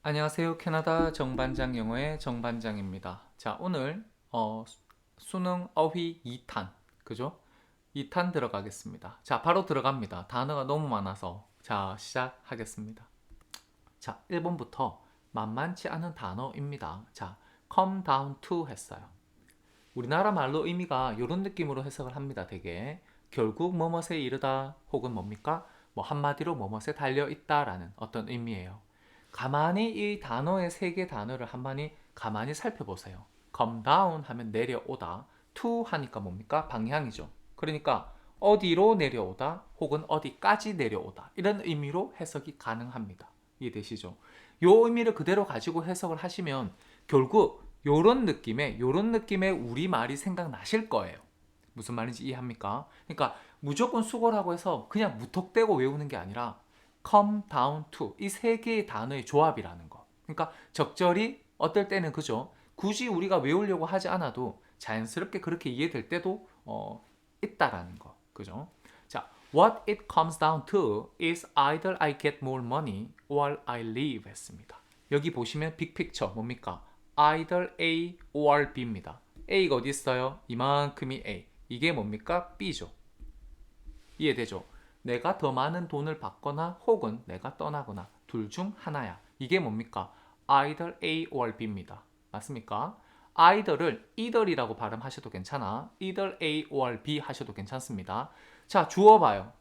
안녕하세요. 캐나다 정반장 영어의 정반장입니다. 자, 오늘 수능 어휘 2탄, 그죠? 2탄 들어가겠습니다. 자, 바로 들어갑니다. 단어가 너무 많아서. 자, 시작하겠습니다. 자, 1번부터 만만치 않은 단어입니다. 자, come down to 했어요. 우리나라 말로 의미가 이런 느낌으로 해석을 합니다. 되게 결국 뭐뭇에 이르다 혹은 뭡니까? 뭐 한마디로 뭐뭇에 달려 있다라는 어떤 의미예요. 가만히 이 단어의 세 개 단어를 한마디 가만히 살펴보세요. come down 하면 내려오다, to 하니까 뭡니까? 방향이죠. 그러니까 어디로 내려오다 혹은 어디까지 내려오다 이런 의미로 해석이 가능합니다. 이해되시죠? 이 의미를 그대로 가지고 해석을 하시면 결국 요런 느낌의 우리말이 생각나실 거예요. 무슨 말인지 이해합니까? 그러니까 무조건 수거라고 해서 그냥 무턱대고 외우는 게 아니라 come down to 이 세 개의 단어의 조합이라는 거. 그러니까 적절히 어떨 때는 그죠? 굳이 우리가 외우려고 하지 않아도 자연스럽게 그렇게 이해될 때도 있다라는 거. 그죠? 자, what it comes down to is either I get more money or I leave 했습니다. 여기 보시면 빅픽처 뭡니까? either A or B입니다. A가 어디 있어요? 이만큼이 A. 이게 뭡니까? B죠. 이해되죠? 내가 더 많은 돈을 받거나 혹은 내가 떠나거나 둘 중 하나야. 이게 뭡니까? either A or B입니다. 맞습니까? either를 either이라고 발음하셔도 괜찮아. either A or B 하셔도 괜찮습니다. 자, 주어 봐요.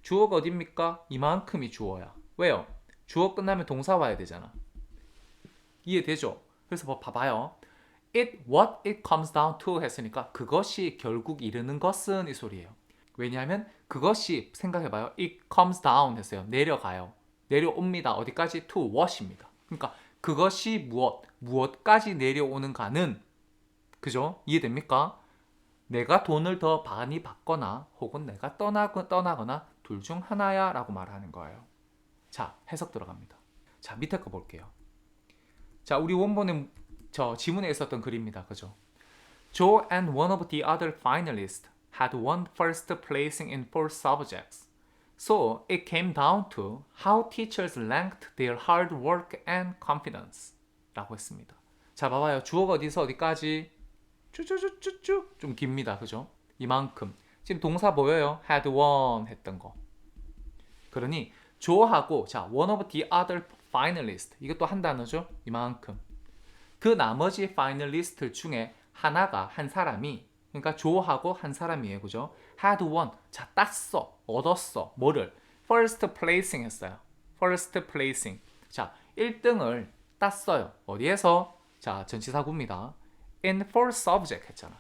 주어가 어딥니까? 이만큼이 주어야. 왜요? 주어 끝나면 동사 와야 되잖아. 이해되죠? 그래서 뭐 봐봐요. what it comes down to 했으니까 그것이 결국 이르는 것은 이 소리예요. 왜냐하면 그것이 생각해봐요. it comes down 했어요. 내려가요. 내려옵니다. 어디까지? to what입니다. 그러니까 그것이 무엇까지 내려오는가는 그죠? 이해됩니까? 내가 돈을 더 많이 받거나 혹은 내가 떠나거나 둘 중 하나야 라고 말하는 거예요. 자, 해석 들어갑니다. 자, 밑에 거 볼게요. 자, 우리 원본에 저 지문에 있었던 글입니다. 그죠? Joe and one of the other finalists had won first placing in four subjects. So it came down to how teachers ranked their hard work and confidence. 라고 했습니다. 자, 봐봐요. 주어가 어디서 어디까지? 쭈쭈쭈쭈쭈 좀 깁니다. 그죠? 이만큼. 지금 동사 보여요? had won 했던 거. 그러니 조하고 자, one of the other finalist. 이것도 한 단어죠? 이만큼. 그 나머지 파이널리스트 중에 하나가 한 사람이 그러니까 조하고 한 사람이에요. 그죠? had won. 자, 땄어. 얻었어. 뭐를? first placing 했어요. first placing. 자, 1등을 땄어요. 어디에서? 자, 전치사구입니다. in four subject 했잖아.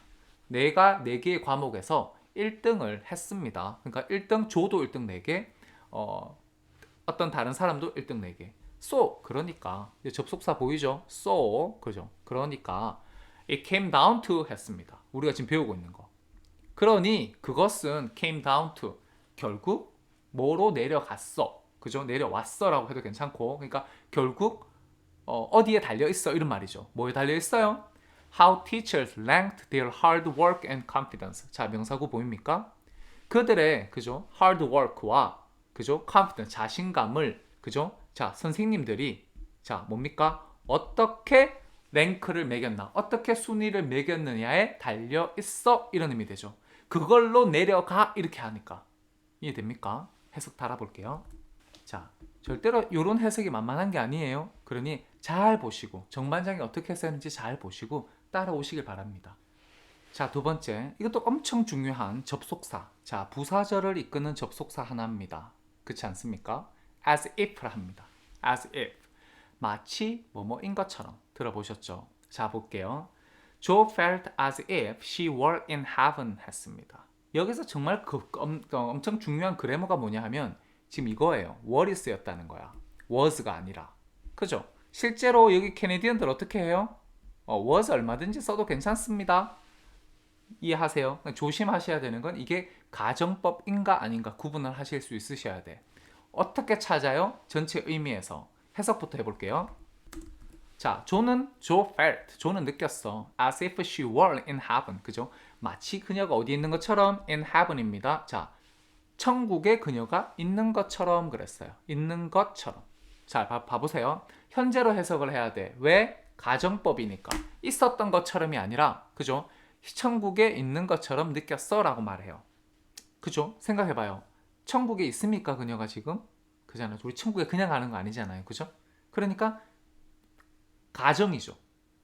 내가 4개의 과목에서 1등을 했습니다. 그러니까 1등 조도 1등 4개, 어떤 다른 사람도 1등 4개. So 그러니까 접속사 보이죠? So 그죠? 그러니까 it came down to 했습니다. 우리가 지금 배우고 있는 거. 그러니 그것은 came down to 결국 뭐로 내려갔어. 그죠? 내려왔어라고 해도 괜찮고 그러니까 결국 어디에 달려 있어 이런 말이죠. 뭐에 달려 있어요? How teachers ranked their hard work and confidence. 자, 명사구 보입니까? 그들의 그죠? hard work와 그죠? confidence 자신감을 그죠? 자, 선생님들이 자, 뭡니까? 어떻게 랭크를 매겼나? 어떻게 순위를 매겼느냐에 달려 있어. 이런 의미 되죠. 그걸로 내려가 이렇게 하니까. 이해됩니까? 해석 달아볼게요. 자, 절대로 이런 해석이 만만한 게 아니에요. 그러니 잘 보시고 정반장이 어떻게 했는지 잘 보시고 따라오시길 바랍니다. 자, 두 번째. 이것도 엄청 중요한 접속사. 자, 부사절을 이끄는 접속사 하나입니다. 그렇지 않습니까? as if를 합니다. as if. 마치 뭐뭐인 것처럼 들어보셨죠? 자, 볼게요. Joe felt as if she were in heaven 했습니다. 여기서 정말 엄청 중요한 그래머가 뭐냐 하면 지금 이거예요. were이 쓰였다는 거야. was가 아니라. 그죠? 실제로 여기 캐네디언들 어떻게 해요? was 얼마든지 써도 괜찮습니다. 이해하세요? 조심하셔야 되는 건 이게 가정법인가 아닌가 구분을 하실 수 있으셔야 돼. 어떻게 찾아요? 전체 의미에서. 해석부터 해볼게요. 자, Joe felt, 조는 느꼈어. as if she were in heaven. 그죠? 마치 그녀가 어디 있는 것처럼 in heaven입니다. 자, 천국에 그녀가 있는 것처럼 그랬어요. 있는 것처럼. 자, 봐보세요. 현재로 해석을 해야 돼. 왜? 가정법이니까. 있었던 것처럼이 아니라, 그죠? 천국에 있는 것처럼 느꼈어 라고 말해요. 그죠? 생각해봐요. 천국에 있습니까, 그녀가 지금? 그잖아요. 우리 천국에 그냥 가는 거 아니잖아요. 그죠? 그러니까 가정이죠.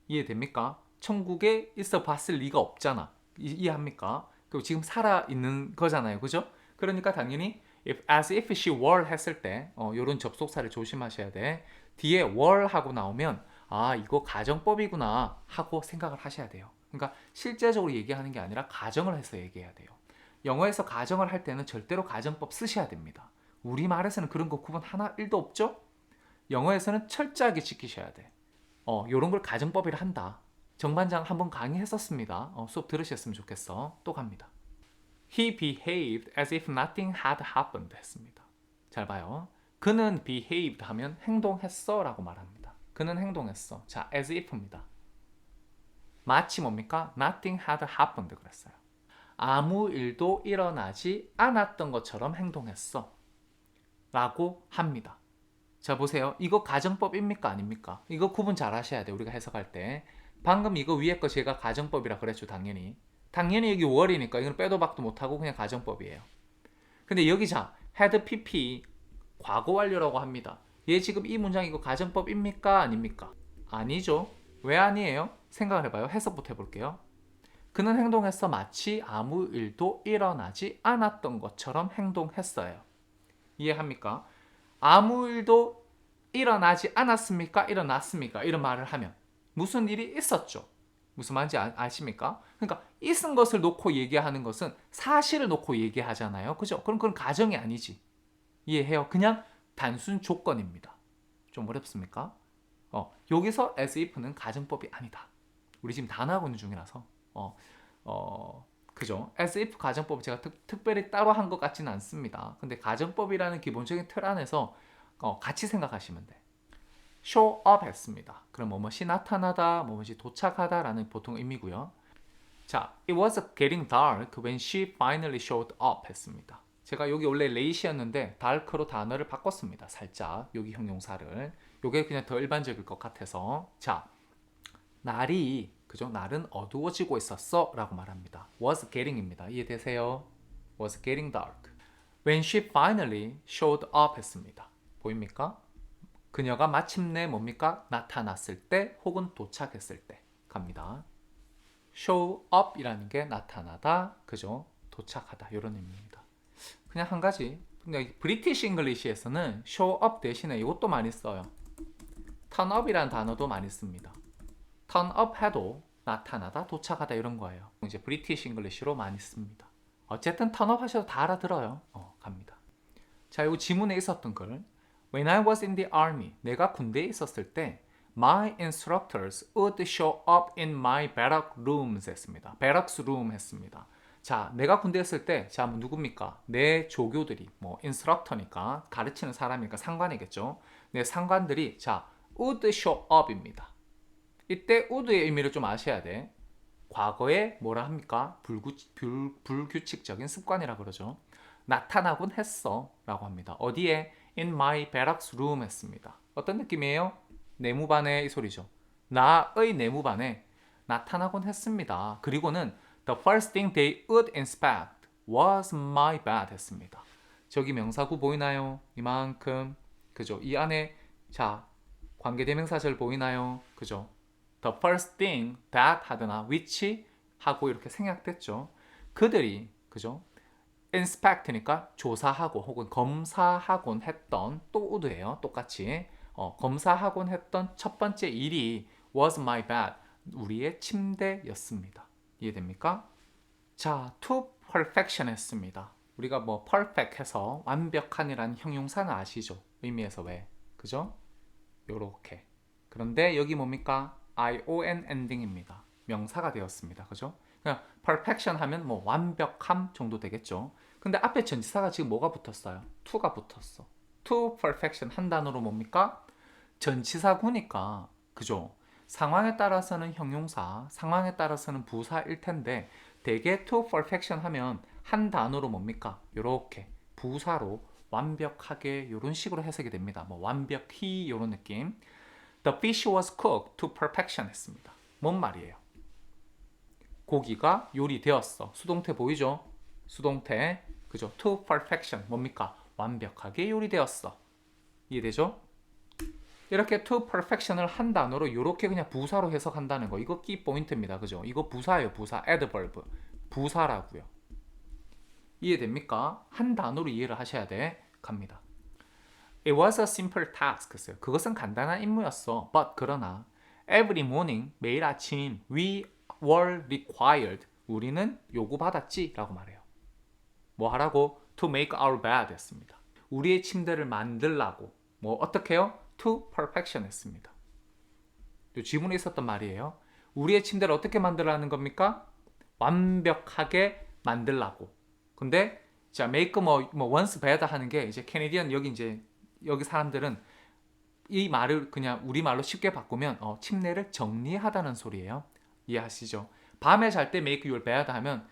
이해됩니까? 천국에 있어 봤을 리가 없잖아. 이해합니까? 그리고 지금 살아 있는 거잖아요. 그죠? 그러니까 당연히 as if she were 했을 때 이런 접속사를 조심하셔야 돼. 뒤에 were 하고 나오면 아, 이거 가정법이구나 하고 생각을 하셔야 돼요. 그러니까 실제적으로 얘기하는 게 아니라 가정을 해서 얘기해야 돼요. 영어에서 가정을 할 때는 절대로 가정법 쓰셔야 됩니다. 우리말에서는 그런 거 구분 하나 1도 없죠? 영어에서는 철저하게 지키셔야 돼. 요런 걸 가정법이라 한다. 정반장 한번 강의했었습니다. 수업 들으셨으면 좋겠어. 또 갑니다. He behaved as if nothing had happened 했습니다. 잘 봐요. 그는 behaved 하면 행동했어 라고 말합니다. 그는 행동했어. 자, as if입니다. 마치 뭡니까? Nothing had happened 그랬어요. 아무 일도 일어나지 않았던 것처럼 행동했어 라고 합니다. 자, 보세요. 이거 가정법입니까? 아닙니까? 이거 구분 잘 하셔야 돼요. 우리가 해석할 때. 방금 이거 위에 거 제가 가정법이라 그랬죠. 당연히 여기 월이니까 이건 빼도 박도 못하고 그냥 가정법이에요. 근데 여기 자, had pp 과거 완료라고 합니다. 얘 지금 이 문장 이거 가정법입니까? 아닙니까? 아니죠. 왜 아니에요? 생각을 해봐요. 해석부터 해볼게요. 그는 행동했어. 마치 아무 일도 일어나지 않았던 것처럼 행동했어요. 이해합니까? 아무 일도 일어나지 않았습니까? 일어났습니까? 이런 말을 하면 무슨 일이 있었죠. 무슨 말인지 아십니까? 그러니까 있은 것을 놓고 얘기하는 것은 사실을 놓고 얘기하잖아요. 그죠? 그럼 그건 가정이 아니지. 이해해요? 그냥 단순 조건입니다. 좀 어렵습니까? 여기서 as if는 가정법이 아니다. 우리 지금 다 나오고 있는 중이라서 그죠? as if 가정법 제가 특별히 따로 한 것 같지는 않습니다. 근데 가정법이라는 기본적인 틀 안에서 같이 생각하시면 돼. show up 했습니다. 그럼 뭐뭐이 나타나다, 뭐뭐이 도착하다 라는 보통 의미고요. 자, it was getting dark when she finally showed up 했습니다. 제가 여기 원래 late였는데 dark로 단어를 바꿨습니다. 살짝 여기 형용사를. 요게 그냥 더 일반적일 것 같아서 자, 날이 그죠? 날은 어두워지고 있었어 라고 말합니다. was getting입니다. 이해되세요? was getting dark when she finally showed up 했습니다. 보입니까? 그녀가 마침내 뭡니까? 나타났을 때 혹은 도착했을 때 갑니다. show up 이라는 게 나타나다, 그죠? 도착하다 이런 의미입니다. 그냥 한 가지. 근데 브리티시 잉글리시에서는 show up 대신에 이것도 많이 써요. turn up이라는 단어도 많이 씁니다. turn up 해도 나타나다, 도착하다 이런 거예요. 이제 브리티시 잉글리시로 많이 씁니다. 어쨌든 turn up 하셔도 다 알아들어요. 갑니다. 자, 이 지문에 있었던 걸 When I was in the army, 내가 군대에 있었을 때 My instructors would show up in my barrack rooms 했습니다. barracks room 했습니다. 자, 내가 군대에 있을 때, 자, 누굽니까? 내 조교들이, 인스트럭터니까, 가르치는 사람이니까 상관이겠죠. 내 상관들이, 자, would show up입니다. 이때 would의 의미를 좀 아셔야 돼. 과거에 뭐라 합니까? 불규칙적인 습관이라 그러죠. 나타나곤 했어 라고 합니다. 어디에? In my barracks room 했습니다. 어떤 느낌이에요? 내무반에 이 소리죠. 나의 내무반에 나타나곤 했습니다. 그리고는 The first thing they would inspect was my bed 했습니다. 저기 명사구 보이나요? 이만큼. 그죠? 이 안에 자 관계대명사절 보이나요? 그죠? The first thing that 하거나 which 하고 이렇게 생략됐죠. 그들이 그죠? inspect니까 조사하고 혹은 검사하곤 했던 또 would예요. 똑같이 검사하곤 했던 첫 번째 일이 was my bed 우리의 침대였습니다. 이해됩니까? 자, to perfection 했습니다. 우리가 perfect 해서 완벽한이라는 형용사는 아시죠? 의미에서 왜? 그죠? 요렇게. 그런데 여기 뭡니까? ion ending입니다. 명사가 되었습니다. 그죠? 그냥 perfection 하면 완벽함 정도 되겠죠. 근데 앞에 전치사가 지금 뭐가 붙었어요? to가 붙었어. to perfection 한 단어로 뭡니까? 전치사구니까 그죠? 상황에 따라서는 형용사, 상황에 따라서는 부사일 텐데 대개 to perfection 하면 한 단어로 뭡니까? 요렇게 부사로 완벽하게 이런 식으로 해석이 됩니다. 뭐 완벽히 이런 느낌. The fish was cooked to perfection 했습니다. 뭔 말이에요? 고기가 요리되었어. 수동태 보이죠? 수동태. 그죠? To perfection. 뭡니까? 완벽하게 요리되었어. 이해되죠? 이렇게 to perfection을 한 단어로 이렇게 그냥 부사로 해석한다는 거. 이거 키 포인트입니다. 그죠? 이거 부사예요. 부사. adverb. 부사라고요. 이해됩니까? 한 단어로 이해를 하셔야 돼. 갑니다. It was a simple task. 그것은 간단한 임무였어. But 그러나 every morning 매일 아침 we were required. 우리는 요구받았지 라고 말해요. 뭐 하라고? To make our bed 했습니다. 우리의 침대를 만들라고. 뭐 어떻게 해요? To perfection 했습니다. 지문에 있었던 말이에요. 우리의 침대를 어떻게 만들라는 겁니까? 완벽하게 만들라고. 근데 자 make 뭐 once bed 하는 게 이제 캐네디언 여기 사람들은 이 말을 그냥 우리말로 쉽게 바꾸면 침대를 정리하다는 소리예요. 이해하시죠? 밤에 잘 때 make your bed 하면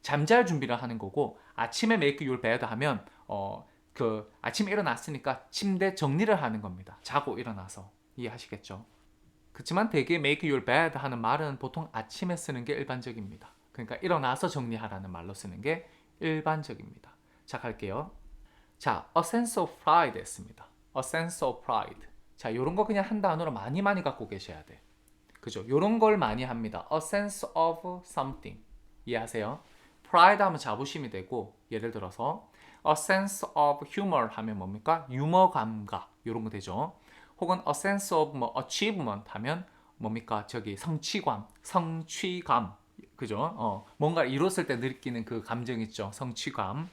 잠잘 준비를 하는 거고 아침에 make your bed 하면 그 아침에 일어났으니까 침대 정리를 하는 겁니다. 자고 일어나서. 이해하시겠죠? 그렇지만 대개 make your bed 하는 말은 보통 아침에 쓰는 게 일반적입니다. 그러니까 일어나서 정리하라는 말로 쓰는 게 일반적입니다. 자, 갈게요. 자, a sense of pride 했습니다. a sense of pride. 자, 요런 거 그냥 한 단어로 많이 갖고 계셔야 돼. 그죠? 요런 걸 많이 합니다. a sense of something. 이해하세요? pride 하면 자부심이 되고 예를 들어서 a sense of humor 하면 뭡니까? 유머 감각. 요런 거 되죠. 혹은 a sense of 뭐 achievement 하면 뭡니까? 저기 성취감. 그죠? 뭔가 이뤘을 때 느끼는 그 감정 있죠. 성취감.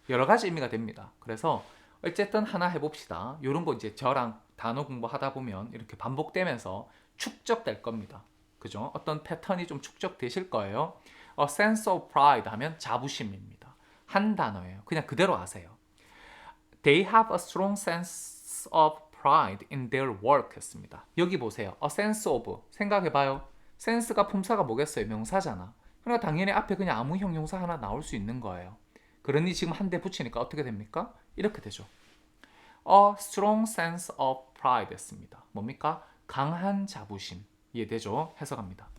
여러 가지 의미가 됩니다. 그래서 어쨌든 하나 해봅시다. 이런 거 이제 저랑 단어 공부하다 보면 이렇게 반복되면서 축적될 겁니다. 그죠? 어떤 패턴이 좀 축적되실 거예요. A sense of pride 하면 자부심입니다. 한 단어예요. 그냥 그대로 아세요. They have a strong sense of pride in their work 했습니다. 여기 보세요. A sense of 생각해봐요. 센스가 품사가 뭐겠어요? 명사잖아. 그러니까 당연히 앞에 그냥 아무 형용사 하나 나올 수 있는 거예요. 그러니 지금 한 대 붙이니까 어떻게 됩니까? 이렇게 되죠. A strong sense of pride 했습니다. 뭡니까? 강한 자부심. 이해되죠? 해석합니다.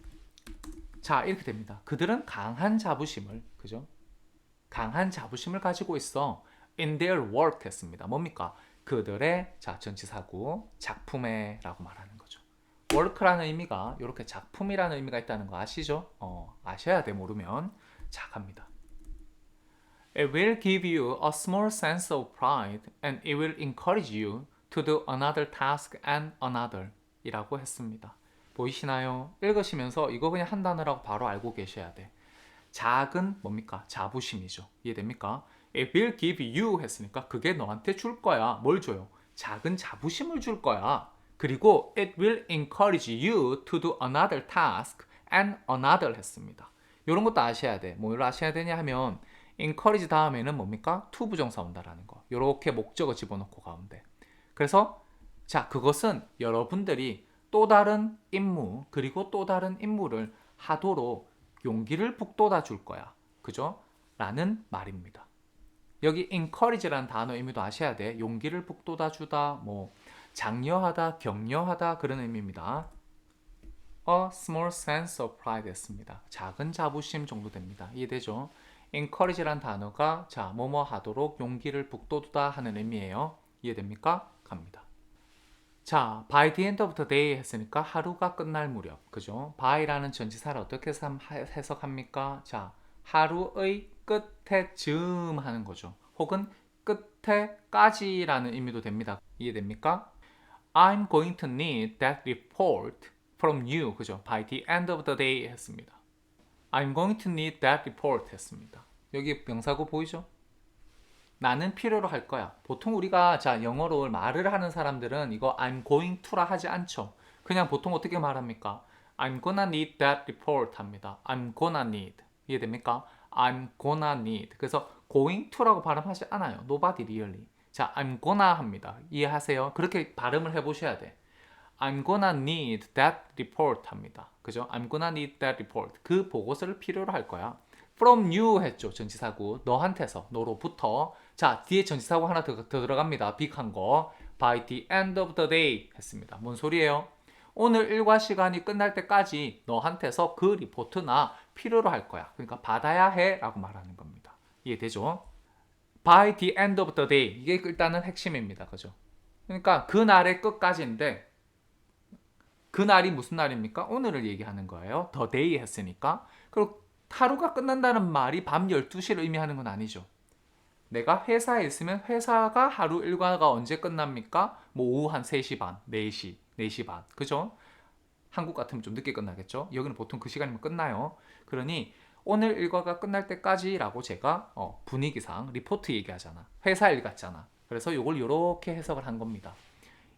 자, 이렇게 됩니다. 그들은 강한 자부심을, 그죠? 강한 자부심을 가지고 있어. In their work 했습니다. 뭡니까? 그들의 자 전치사구 작품에 라고 말하는 거죠. work라는 의미가 이렇게 작품이라는 의미가 있다는 거 아시죠? 아셔야 돼. 모르면. 자, 갑니다. It will give you a small sense of pride and it will encourage you to do another task and another 이라고 했습니다. 보이시나요? 읽으시면서 이거 그냥 한 단어라고 바로 알고 계셔야 돼. 작은 뭡니까? 자부심이죠. 이해됩니까? It will give you 했으니까 그게 너한테 줄 거야. 뭘 줘요? 작은 자부심을 줄 거야. 그리고 it will encourage you to do another task and another 했습니다. 이런 것도 아셔야 돼. 뭐를 아셔야 되냐 하면 encourage 다음에는 뭡니까? to 부정사 온다라는 거. 이렇게 목적어 집어넣고 가운데. 그래서 자, 그것은 여러분들이 또 다른 임무 그리고 또 다른 임무를 하도록 용기를 북돋아 줄 거야. 그죠? 라는 말입니다. 여기 encourage라는 단어 의미도 아셔야 돼. 용기를 북돋아 주다, 뭐 장려하다, 격려하다 그런 의미입니다. A small sense of pride 했습니다. 작은 자부심 정도 됩니다. 이해되죠? encourage라는 단어가 자, 뭐뭐 하도록 용기를 북돋우다 하는 의미예요. 이해됩니까? 갑니다. 자, by the end of the day 했으니까 하루가 끝날 무렵. 그죠? by라는 전치사를 어떻게 해석합니까? 자, 하루의 끝에 즈음 하는 거죠. 혹은 끝에까지라는 의미도 됩니다. 이해됩니까? I'm going to need that report from you. 그죠? By the end of the day 했습니다. I'm going to need that report 했습니다. 여기 명사구 보이죠? 나는 필요로 할 거야. 보통 우리가 자 영어로 말을 하는 사람들은 이거 I'm going to라 하지 않죠. 그냥 보통 어떻게 말합니까? I'm gonna need that report 합니다. I'm gonna need. 이해됩니까? I'm gonna need. 그래서 going to라고 발음하지 않아요. Nobody really. 자, I'm gonna 합니다. 이해하세요? 그렇게 발음을 해보셔야 돼. I'm gonna need that report 합니다. 그죠? I'm gonna need that report. 그 보고서를 필요로 할 거야. From you 했죠. 전치사구. 너한테서, 너로부터. 자, 뒤에 전치사고 하나 더 들어갑니다. 빅한 거. By the end of the day 했습니다. 뭔 소리예요? 오늘 일과 시간이 끝날 때까지 너한테서 그 리포트나 필요로 할 거야. 그러니까 받아야 해 라고 말하는 겁니다. 이해되죠? By the end of the day. 이게 일단은 핵심입니다. 그죠? 그러니까 그날의 끝까지인데 그날이 무슨 날입니까? 오늘을 얘기하는 거예요. The day 했으니까. 그리고 하루가 끝난다는 말이 밤 12시를 의미하는 건 아니죠. 내가 회사에 있으면 회사가 하루 일과가 언제 끝납니까? 뭐 오후 한 3시 반, 4시, 4시 반. 그죠? 한국 같으면 좀 늦게 끝나겠죠? 여기는 보통 그 시간이면 끝나요. 그러니 오늘 일과가 끝날 때까지라고 제가 분위기상 리포트 얘기하잖아. 회사 일 같잖아. 그래서 이걸 이렇게 해석을 한 겁니다.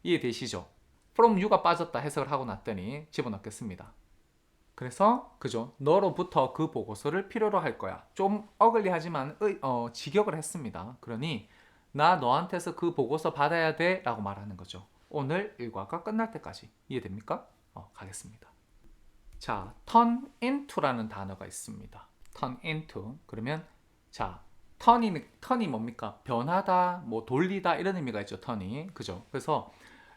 이해되시죠? from you가 빠졌다 해석을 하고 났더니 집어넣겠습니다. 그래서 그죠? 너로부터 그 보고서를 필요로 할 거야. 좀 어글리하지만 직역을 했습니다. 그러니 나 너한테서 그 보고서 받아야 돼 라고 말하는 거죠. 오늘 일과가 끝날 때까지. 이해됩니까? 가겠습니다. 자, turn into라는 단어가 있습니다. turn into. 그러면 자, 턴이 뭡니까? 변하다, 뭐 돌리다 이런 의미가 있죠. 턴이. 그죠? 그래서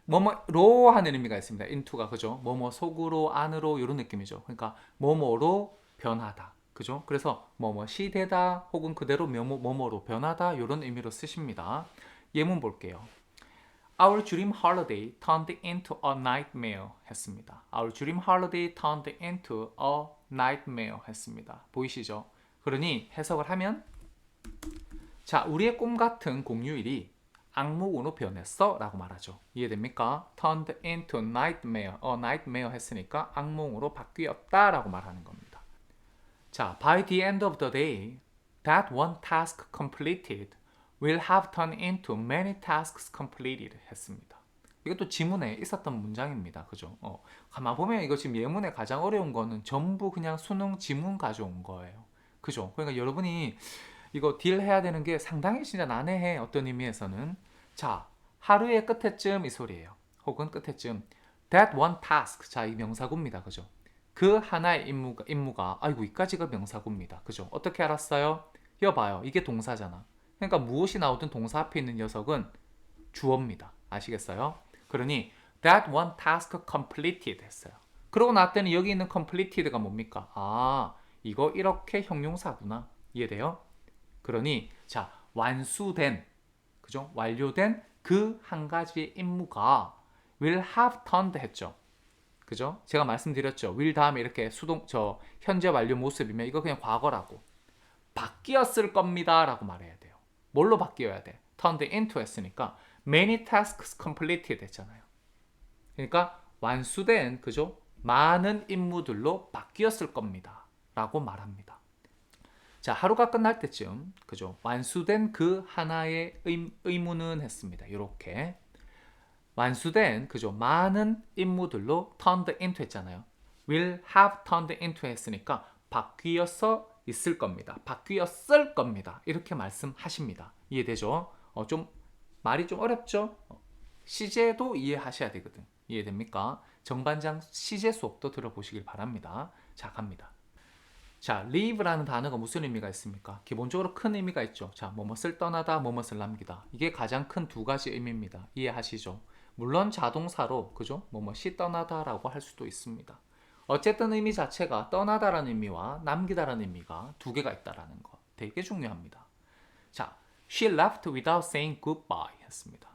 뭐뭐로 하는 의미가 있습니다. into가 그죠? 뭐뭐 속으로 안으로 이런 느낌이죠. 그러니까 뭐뭐로 변하다. 그죠? 그래서 뭐뭐시 되다 혹은 그대로 뭐뭐로 변하다 이런 의미로 쓰십니다. 예문 볼게요. Our dream holiday turned into a nightmare 했습니다. Our dream holiday turned into a nightmare 했습니다. 보이시죠? 그러니 해석을 하면 자, 우리의 꿈 같은 공휴일이 악몽으로 변했어 라고 말하죠. 이해됩니까? turned into nightmare, nightmare 했으니까 악몽으로 바뀌었다 라고 말하는 겁니다. 자, by the end of the day, that one task completed will have turned into many tasks completed 했습니다. 이것도 지문에 있었던 문장입니다. 그죠? 가만 보면 이거 지금 예문에 가장 어려운 거는 전부 그냥 수능 지문 가져온 거예요. 그죠? 그러니까 여러분이 이거 딜해야 되는 게 상당히 진짜 난해해. 어떤 의미에서는. 자, 하루의 끝에쯤 이 소리예요. 혹은 끝에쯤 that one task. 자, 이 명사구입니다. 그죠? 그 하나의 임무가 아이고 이까지가 명사구입니다. 그죠? 어떻게 알았어요? 여봐요. 이게 동사잖아. 그러니까 무엇이 나오든 동사 앞에 있는 녀석은 주어입니다. 아시겠어요? 그러니 that one task completed 했어요. 그러고 났더니 여기 있는 completed가 뭡니까? 아, 이거 이렇게 형용사구나. 이해돼요? 그러니 자, 완수된 그죠? 완료된 그 한 가지의 임무가 will have turned 했죠. 그죠? 제가 말씀드렸죠. will 다음에 이렇게 현재 완료 모습이면 이거 그냥 과거라고. 바뀌었을 겁니다 라고 말해야 돼요. 뭘로 바뀌어야 돼? turned into 했으니까 many tasks completed 했잖아요. 그러니까 완수된 그죠? 많은 임무들로 바뀌었을 겁니다 라고 말합니다. 자, 하루가 끝날 때쯤 그죠? 완수된 그 하나의 의무는 했습니다. 이렇게 완수된 그죠? 많은 임무들로 turned into 했잖아요. will have turned into 했으니까 바뀌어서 있을 겁니다. 바뀌었을 겁니다. 이렇게 말씀하십니다. 이해되죠? 좀 말이 좀 어렵죠? 시제도 이해하셔야 되거든. 이해됩니까? 정반장 시제 수업도 들어보시길 바랍니다. 자, 갑니다. 자, leave라는 단어가 무슨 의미가 있습니까? 기본적으로 큰 의미가 있죠. 자, 뭐뭇을 떠나다, 뭐뭇을 남기다. 이게 가장 큰 두 가지 의미입니다. 이해하시죠? 물론 자동사로 그죠? 뭐뭇이 떠나다라고 할 수도 있습니다. 어쨌든 의미 자체가 떠나다라는 의미와 남기다라는 의미가 두 개가 있다라는 거 되게 중요합니다. 자, she left without saying goodbye 했습니다.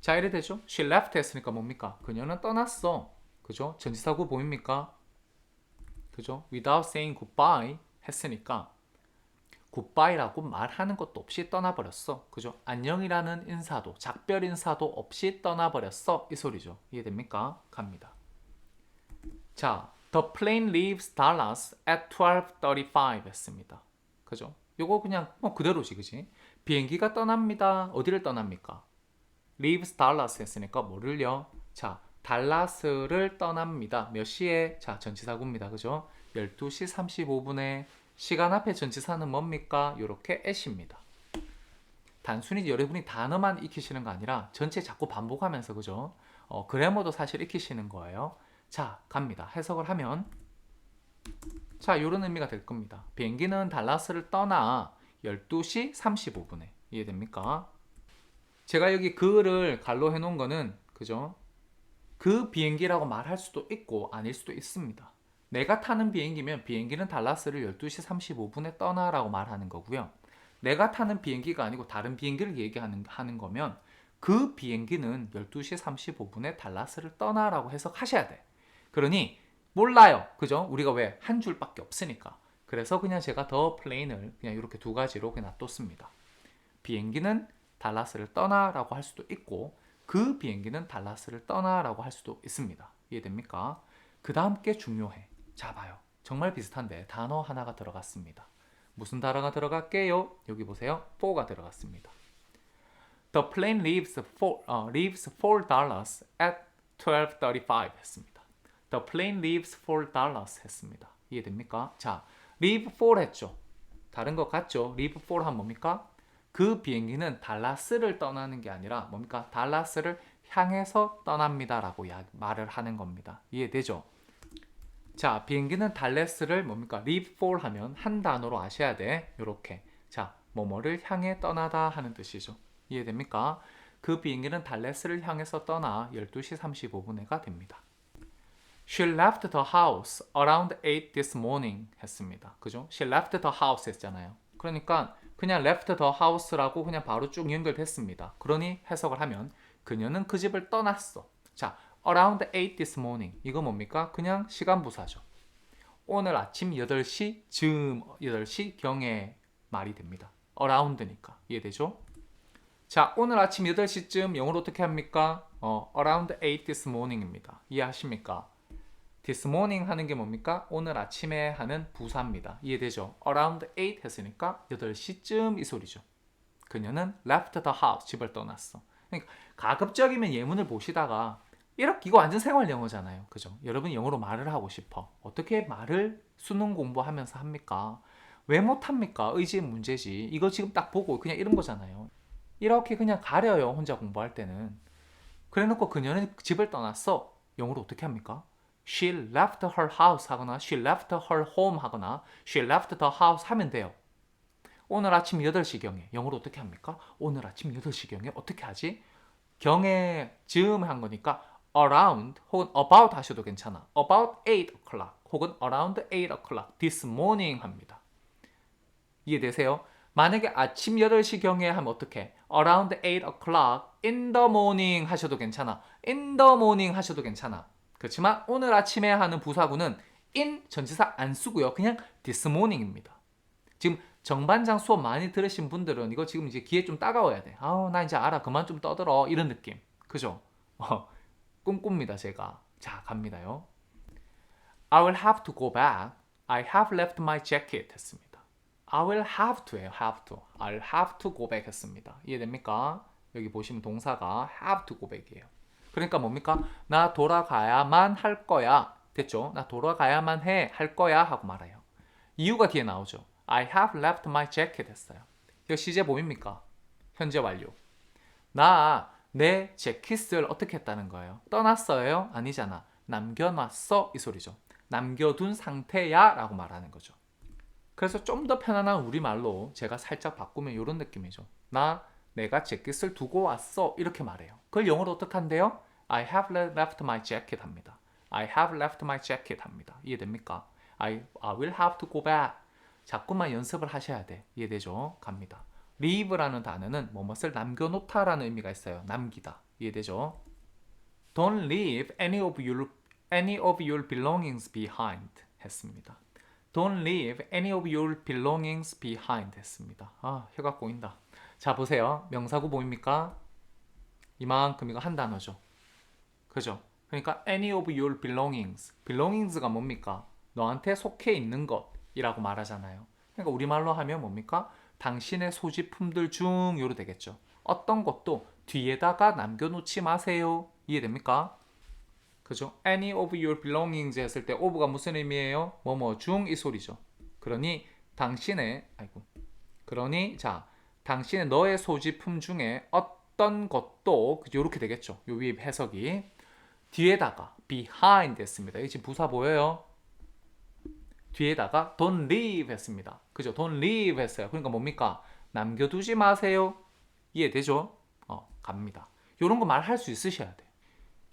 자, 이래 되죠? she left 했으니까 뭡니까? 그녀는 떠났어. 그죠? 전치사구 보입니까? 그죠? without saying goodbye 했으니까 goodbye라고 말하는 것도 없이 떠나버렸어. 그죠? 안녕이라는 인사도 작별 인사도 없이 떠나버렸어. 이 소리죠. 이해됩니까? 갑니다. 자, the plane leaves Dallas at 12:35 했습니다. 그죠? 요거 그냥 그대로지, 그지? 비행기가 떠납니다. 어디를 떠납니까? leaves Dallas 했으니까 뭐를요? 자, 달라스를 떠납니다. 몇 시에? 자, 전치사구입니다. 그죠? 12시 35분에 시간 앞에 전치사는 뭡니까? 요렇게 at입니다. 단순히 여러분이 단어만 익히시는 거 아니라 전체 자꾸 반복하면서 그죠? 그래머도 사실 익히시는 거예요. 자, 갑니다. 해석을 하면 자, 요런 의미가 될 겁니다. 비행기는 달라스를 떠나 12시 35분에 이해됩니까? 제가 여기 그를 갈로 해놓은 거는 그죠? 그 비행기라고 말할 수도 있고 아닐 수도 있습니다. 내가 타는 비행기면 비행기는 달라스를 12시 35분에 떠나라고 말하는 거고요. 내가 타는 비행기가 아니고 다른 비행기를 얘기하는 거면 그 비행기는 12시 35분에 달라스를 떠나라고 해석하셔야 돼. 그러니 몰라요. 그죠? 우리가 왜 한 줄밖에 없으니까. 그래서 그냥 제가 더 플레인을 그냥 이렇게 두 가지로 그냥 놔뒀습니다. 비행기는 달라스를 떠나라고 할 수도 있고 그 비행기는 달라스를 떠나라고 할 수도 있습니다. 이해됩니까? 그 다음 게 중요해. 자 봐요. 정말 비슷한데 단어 하나가 들어갔습니다. 무슨 단어가 들어갈게요? 여기 보세요. 4가 들어갔습니다. The plane leaves $4 at 12:35 했습니다. The plane leaves $4 했습니다. 이해됩니까? 자, leave 4 했죠. 다른 것 같죠? leave 4 하면 뭡니까? 그 비행기는 달라스를 떠나는 게 아니라 뭡니까? 달라스를 향해서 떠납니다 라고 말을 하는 겁니다. 이해되죠? 자, 비행기는 달라스를 뭡니까? leave for 하면 한 단어로 아셔야 돼. 요렇게. 자, 뭐뭐를 향해 떠나다 하는 뜻이죠. 이해됩니까? 그 비행기는 달라스를 향해서 떠나 12시 35분에가 됩니다. She left the house around 8 this morning 했습니다. 그죠? She left the house 했잖아요. 그러니까 그냥 left the house라고 그냥 바로 쭉 연결됐습니다. 그러니 해석을 하면 그녀는 그 집을 떠났어. 자, around 8 this morning. 이거 뭡니까? 그냥 시간부사죠. 오늘 아침 8시쯤, 8시경에 말이 됩니다. around니까. 이해되죠? 자, 오늘 아침 8시쯤 영어로 어떻게 합니까? around 8 this morning입니다. 이해하십니까? This morning 하는 게 뭡니까? 오늘 아침에 하는 부사입니다. 이해되죠? Around 8 했으니까 8시쯤 이 소리죠. 그녀는 left the house, 집을 떠났어. 그러니까 가급적이면 예문을 보시다가 이거 완전 생활 영어잖아요. 그죠? 여러분이 영어로 말을 하고 싶어. 어떻게 말을 수능 공부하면서 합니까? 왜 못합니까? 의지의 문제지. 이거 지금 딱 보고 그냥 이런 거잖아요. 이렇게 그냥 가려요. 혼자 공부할 때는. 그래놓고 그녀는 집을 떠났어. 영어로 어떻게 합니까? She left her house 하거나 She left her home 하거나 She left the house 하면 돼요. 오늘 아침 8시경에 영어로 어떻게 합니까? 오늘 아침 8시경에 어떻게 하지? 경에 즈음 한 거니까 around 혹은 about 하셔도 괜찮아. About 8 o'clock 혹은 around 8 o'clock this morning 합니다. 이해되세요? 만약에 아침 8시경에 하면 어떻게? Around 8 o'clock in the morning 하셔도 괜찮아. In the morning 하셔도 괜찮아. 그렇지만 오늘 아침에 하는 부사구는 in 전치사 안 쓰고요. 그냥 this morning입니다. 지금 정반장 수업 많이 들으신 분들은 이거 지금 이제 귀에 좀 따가워야 돼. 나 이제 알아. 그만 좀 떠들어. 이런 느낌. 그죠? 꿈꿉니다, 제가. 자, 갑니다요. I will have to go back. I have left my jacket 했습니다. I will have to예요. have to. I'll have to go back 했습니다. 이해됩니까? 여기 보시면 동사가 have to go back이에요. 그러니까 뭡니까? 나 돌아가야만 할 거야. 됐죠? 나 돌아가야만 할 거야 하고 말아요. 이유가 뒤에 나오죠. I have left my jacket 했어요. 이거 시제 보입니까? 현재 완료. 나 내 재킷을 어떻게 했다는 거예요? 떠났어요? 아니잖아. 남겨놨어? 이 소리죠. 남겨둔 상태야 라고 말하는 거죠. 그래서 좀 더 편안한 우리말로 제가 살짝 바꾸면 이런 느낌이죠. 내가 재킷을 두고 왔어 이렇게 말해요. 그걸 영어로 어떻게 한대요? I have left my jacket 합니다. I have left my jacket 합니다. 이해됩니까? I will have to go back. 자꾸만 연습을 하셔야 돼. 이해되죠? 갑니다. leave라는 단어는 뭐뭇을 남겨놓다라는 의미가 있어요. 남기다. 이해되죠? Don't leave any of your belongings behind 했습니다. Don't leave any of your belongings behind 했습니다. 혀가 꼬인다. 자, 보세요. 명사구 보입니까? 이만큼 이거 한 단어죠. 그죠? 그러니까 any of your belongings. belongings가 뭡니까? 너한테 속해 있는 것이라고 말하잖아요. 그러니까 우리말로 하면 뭡니까? 당신의 소지품들 중 요로 되겠죠. 어떤 것도 뒤에다가 남겨놓지 마세요. 이해됩니까? 그죠? any of your belongings 했을 때 of가 무슨 의미예요? 뭐뭐 중 이 소리죠. 그러니 당신의 당신의 너의 소지품 중에 어떤 것도 이렇게 되겠죠. 요 위에 해석이 뒤에다가 behind 했습니다. 이 지금 부사 보여요? 뒤에다가 don't leave 했습니다. 그죠? don't leave 했어요. 그러니까 뭡니까? 남겨두지 마세요. 이해되죠? 갑니다. 요런 거 말할 수 있으셔야 돼.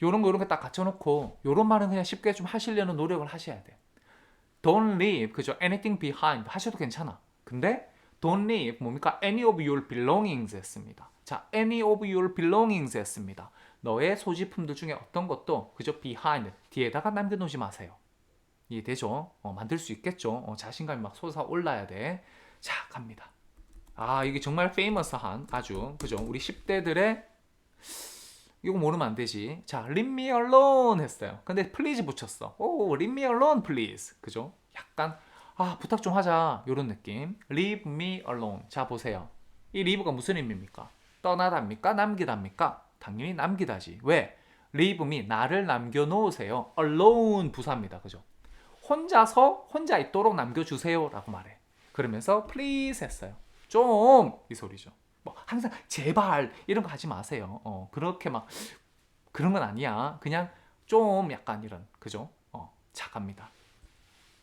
요런 거 딱 갖춰놓고 요런 말은 그냥 쉽게 좀 하시려는 노력을 하셔야 돼. Don't leave, 그죠? anything behind 하셔도 괜찮아. 근데 don't leave 뭡니까? any of your belongings 했습니다. 자, any of your belongings 했습니다. 너의 소지품들 중에 어떤 것도 그죠? behind, 뒤에다가 남겨놓지 마세요. 이해되죠? 만들 수 있겠죠? 자신감이 막 솟아올라야 돼. 자, 갑니다. 아, 이게 정말 페이머스한 아주 그죠? 우리 10대들의 이거 모르면 안 되지. 자, leave me alone 했어요. 근데 please 붙였어. 오, leave me alone please. 그죠? 약간 부탁 좀 하자. 요런 느낌. leave me alone. 자, 보세요. 이 leave가 무슨 의미입니까? 떠나답니까? 남기답니까? 당연히 남기다지. 왜? leave me, 나를 남겨놓으세요. alone 부사입니다. 그죠? 혼자 있도록 남겨주세요 라고 말해. 그러면서 please 했어요. 좀 이 소리죠. 뭐 항상 제발 이런 거 하지 마세요. 그렇게 막 그런 건 아니야. 그냥 좀 약간 이런 그죠? 자, 갑니다.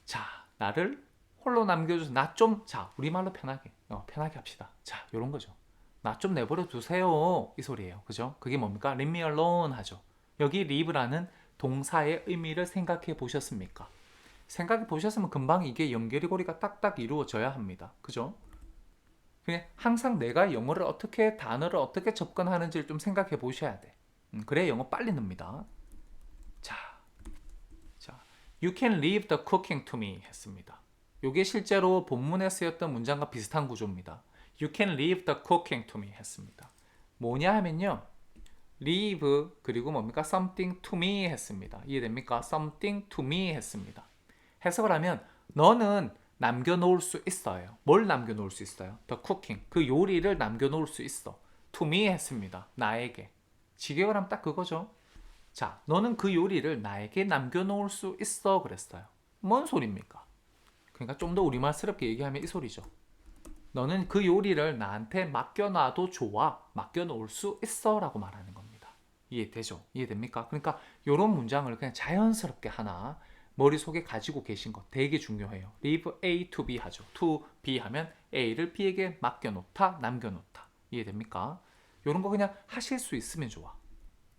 자, 나를 홀로 남겨줘서 나 좀, 자, 우리말로 편하게 편하게 합시다. 자, 요런 거죠. 나 좀 내버려 두세요 이 소리예요. 그죠? 그게 뭡니까? leave me alone 하죠. 여기 leave라는 동사의 의미를 생각해 보셨습니까? 생각해 보셨으면 금방 이게 연결고리가 딱딱 이루어져야 합니다. 그죠? 그냥 항상 내가 영어를 어떻게 단어를 어떻게 접근하는지를 좀 생각해 보셔야 돼. 그래야 영어 빨리 늡니다. 자, You can leave the cooking to me 했습니다. 이게 실제로 본문에 쓰였던 문장과 비슷한 구조입니다. You can leave the cooking to me 했습니다. 뭐냐 하면요. leave 그리고 뭡니까? something to me 했습니다. 이해됩니까? something to me 했습니다. 해석을 하면 너는 남겨놓을 수 있어요. 뭘 남겨놓을 수 있어요? The cooking, 그 요리를 남겨놓을 수 있어. To me 했습니다. 나에게. 직역을 하면 딱 그거죠. 자, 너는 그 요리를 나에게 남겨놓을 수 있어 그랬어요. 뭔 소리입니까? 그러니까 좀 더 우리말스럽게 얘기하면 이 소리죠. 너는 그 요리를 나한테 맡겨놔도 좋아. 맡겨놓을 수 있어 라고 말하는 겁니다. 이해되죠? 이해됩니까? 그러니까 이런 문장을 그냥 자연스럽게 하나 머릿속에 가지고 계신 것 되게 중요해요. leave A to B 하죠. to B 하면 A를 B에게 맡겨놓다, 남겨놓다. 이해됩니까? 이런 거 그냥 하실 수 있으면 좋아.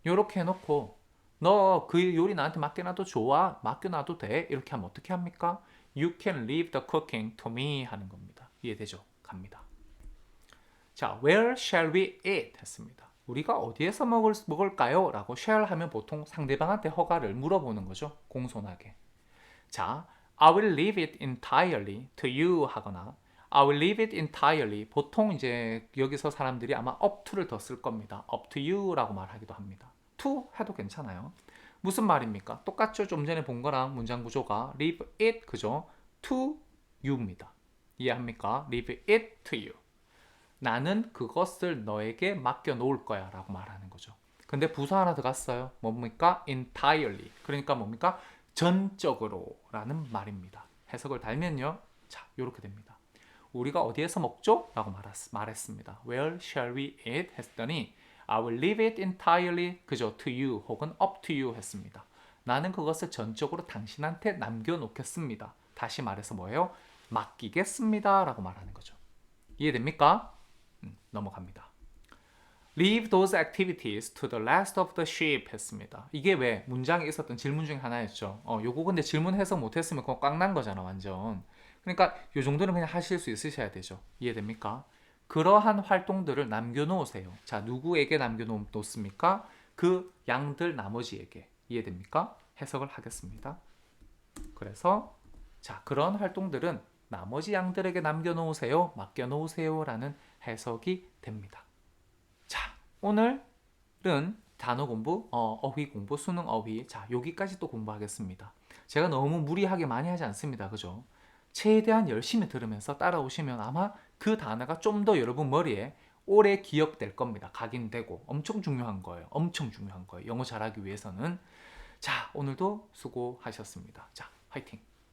이렇게 해놓고 너 그 요리 나한테 맡겨놔도 좋아, 맡겨놔도 돼. 이렇게 하면 어떻게 합니까? You can leave the cooking to me 하는 겁니다. 이해되죠? 갑니다. 자, where shall we eat? 했습니다. 우리가 어디에서 먹을까요? 라고 shall 하면 보통 상대방한테 허가를 물어보는 거죠. 공손하게. 자, I will leave it entirely to you 하거나 I will leave it entirely. 보통 이제 여기서 사람들이 아마 up to를 더 쓸 겁니다. up to you 라고 말하기도 합니다. to 해도 괜찮아요. 무슨 말입니까? 똑같죠? 좀 전에 본 거랑 문장 구조가 leave it 그죠? to you입니다. 이해합니까? leave it to you. 나는 그것을 너에게 맡겨 놓을 거야 라고 말하는 거죠. 근데 부사 하나 들어갔어요. 뭡니까? entirely. 그러니까 뭡니까? 전적으로 라는 말입니다. 해석을 달면요. 자, 이렇게 됩니다. 우리가 어디에서 먹죠? 라고 말했습니다. Where shall we eat? 했더니 I will leave it entirely 그저 to you 혹은 up to you 했습니다. 나는 그것을 전적으로 당신한테 남겨놓겠습니다. 다시 말해서 뭐예요? 맡기겠습니다 라고 말하는 거죠. 이해됩니까? 넘어갑니다. Leave those activities to the last of the sheep 했습니다. 이게 왜 문장에 있었던 질문 중에 하나였죠. 요거 근데 질문 해석 못했으면 그거 꽉 난 거잖아 완전. 그러니까 요 정도는 그냥 하실 수 있으셔야 되죠. 이해됩니까? 그러한 활동들을 남겨놓으세요. 자, 누구에게 남겨놓습니까? 그 양들 나머지에게. 이해됩니까? 해석을 하겠습니다. 그래서 자, 그런 활동들은 나머지 양들에게 남겨놓으세요. 맡겨놓으세요 라는 해석이 됩니다. 자, 오늘은 단어 공부, 어휘 공부, 수능 어휘. 자, 여기까지 또 공부하겠습니다. 제가 너무 무리하게 많이 하지 않습니다. 그죠? 최대한 열심히 들으면서 따라오시면 아마 그 단어가 좀 더 여러분 머리에 오래 기억될 겁니다. 각인되고 엄청 중요한 거예요. 엄청 중요한 거예요. 영어 잘하기 위해서는. 자, 오늘도 수고하셨습니다. 자, 화이팅!